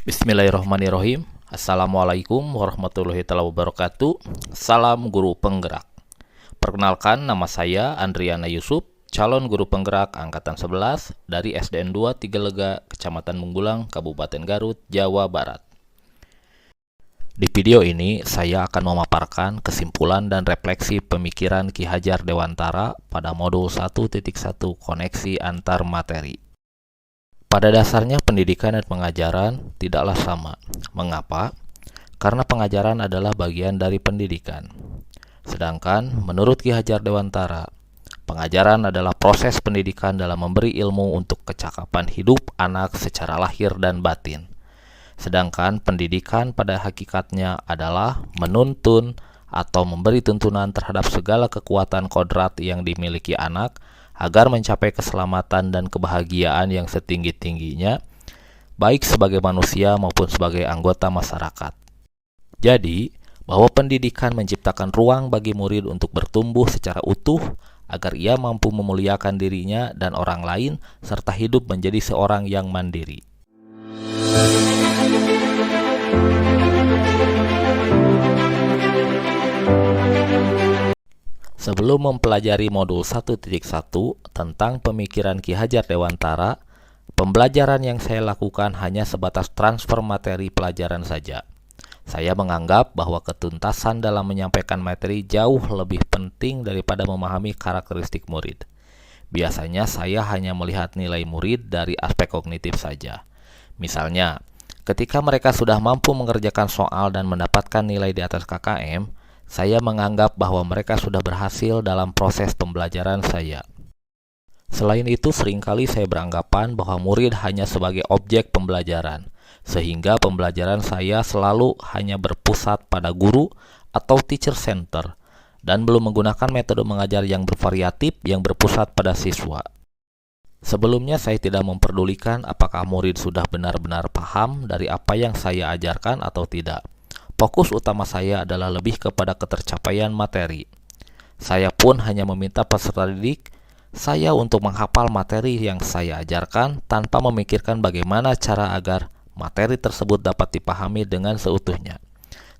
Bismillahirrahmanirrahim. Assalamualaikum warahmatullahi wabarakatuh. Salam guru penggerak. Perkenalkan, nama saya Andriana Yusuf, calon guru penggerak angkatan 11 dari SDN 2 Tigalega, Kecamatan Menggulang, Kabupaten Garut, Jawa Barat. Di video ini saya akan memaparkan kesimpulan dan refleksi pemikiran Ki Hajar Dewantara pada modul 1.1 koneksi antar materi. Pada dasarnya pendidikan dan pengajaran tidaklah sama. Mengapa? Karena pengajaran adalah bagian dari pendidikan. Sedangkan menurut Ki Hajar Dewantara, pengajaran adalah proses pendidikan dalam memberi ilmu untuk kecakapan hidup anak secara lahir dan batin. Sedangkan pendidikan pada hakikatnya adalah menuntun atau memberi tuntunan terhadap segala kekuatan kodrat yang dimiliki anak agar mencapai keselamatan dan kebahagiaan yang setinggi-tingginya, baik sebagai manusia maupun sebagai anggota masyarakat. Jadi, bahwa pendidikan menciptakan ruang bagi murid untuk bertumbuh secara utuh agar ia mampu memuliakan dirinya dan orang lain serta hidup menjadi seorang yang mandiri. Sebelum mempelajari modul 1.1 tentang pemikiran Ki Hajar Dewantara, pembelajaran yang saya lakukan hanya sebatas transfer materi pelajaran saja. Saya menganggap bahwa ketuntasan dalam menyampaikan materi jauh lebih penting daripada memahami karakteristik murid. Biasanya saya hanya melihat nilai murid dari aspek kognitif saja. Misalnya, ketika mereka sudah mampu mengerjakan soal dan mendapatkan nilai di atas KKM, saya menganggap bahwa mereka sudah berhasil dalam proses pembelajaran saya. Selain itu, seringkali saya beranggapan bahwa murid hanya sebagai objek pembelajaran, sehingga pembelajaran saya selalu hanya berpusat pada guru atau teacher center, dan belum menggunakan metode mengajar yang bervariatif yang berpusat pada siswa. Sebelumnya saya tidak memperdulikan apakah murid sudah benar-benar paham dari apa yang saya ajarkan atau tidak. Fokus utama saya adalah lebih kepada ketercapaian materi. Saya pun hanya meminta peserta didik saya untuk menghafal materi yang saya ajarkan tanpa memikirkan bagaimana cara agar materi tersebut dapat dipahami dengan seutuhnya.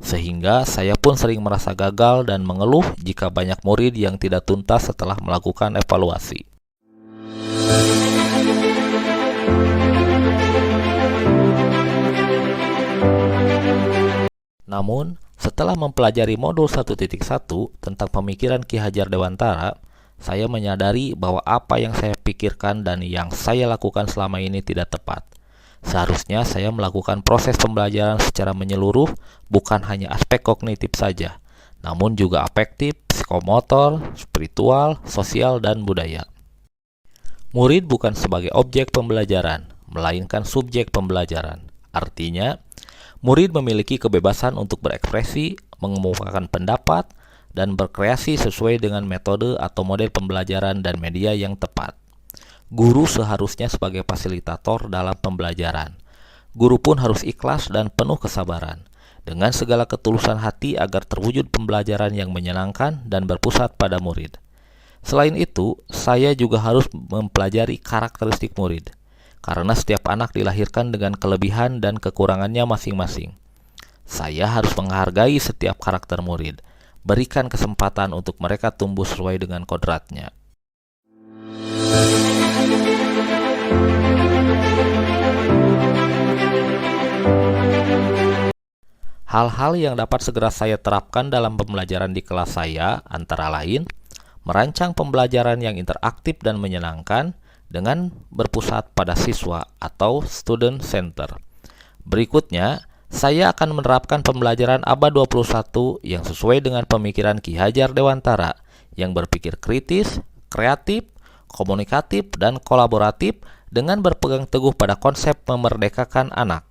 Sehingga saya pun sering merasa gagal dan mengeluh jika banyak murid yang tidak tuntas setelah melakukan evaluasi. Namun, setelah mempelajari modul 1.1 tentang pemikiran Ki Hajar Dewantara, saya menyadari bahwa apa yang saya pikirkan dan yang saya lakukan selama ini tidak tepat. Seharusnya saya melakukan proses pembelajaran secara menyeluruh, bukan hanya aspek kognitif saja, namun juga afektif, psikomotor, spiritual, sosial, dan budaya. Murid bukan sebagai objek pembelajaran, melainkan subjek pembelajaran. Artinya, murid memiliki kebebasan untuk berekspresi, mengemukakan pendapat, dan berkreasi sesuai dengan metode atau model pembelajaran dan media yang tepat. Guru seharusnya sebagai fasilitator dalam pembelajaran. Guru pun harus ikhlas dan penuh kesabaran, dengan segala ketulusan hati agar terwujud pembelajaran yang menyenangkan dan berpusat pada murid. Selain itu, saya juga harus mempelajari karakteristik murid, karena setiap anak dilahirkan dengan kelebihan dan kekurangannya masing-masing. Saya harus menghargai setiap karakter murid, berikan kesempatan untuk mereka tumbuh sesuai dengan kodratnya. Hal-hal yang dapat segera saya terapkan dalam pembelajaran di kelas saya antara lain, merancang pembelajaran yang interaktif dan menyenangkan, dengan berpusat pada siswa atau student center. Berikutnya, saya akan menerapkan pembelajaran abad 21 yang sesuai dengan pemikiran Ki Hajar Dewantara yang berpikir kritis, kreatif, komunikatif, dan kolaboratif dengan berpegang teguh pada konsep memerdekakan anak.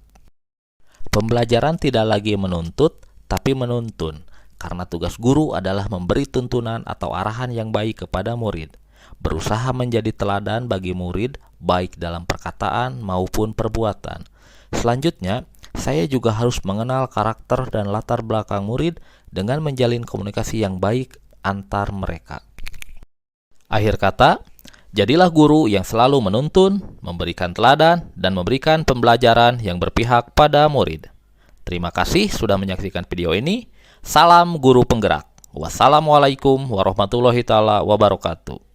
Pembelajaran tidak lagi menuntut, tapi menuntun, karena tugas guru adalah memberi tuntunan atau arahan yang baik kepada murid. Berusaha menjadi teladan bagi murid, baik dalam perkataan maupun perbuatan. Selanjutnya, saya juga harus mengenal karakter dan latar belakang murid dengan menjalin komunikasi yang baik antar mereka. Akhir kata, Jadilah guru yang selalu menuntun, memberikan teladan, dan memberikan pembelajaran yang berpihak pada murid. Terima kasih sudah menyaksikan video ini. Salam guru penggerak. Wassalamualaikum warahmatullahi wabarakatuh.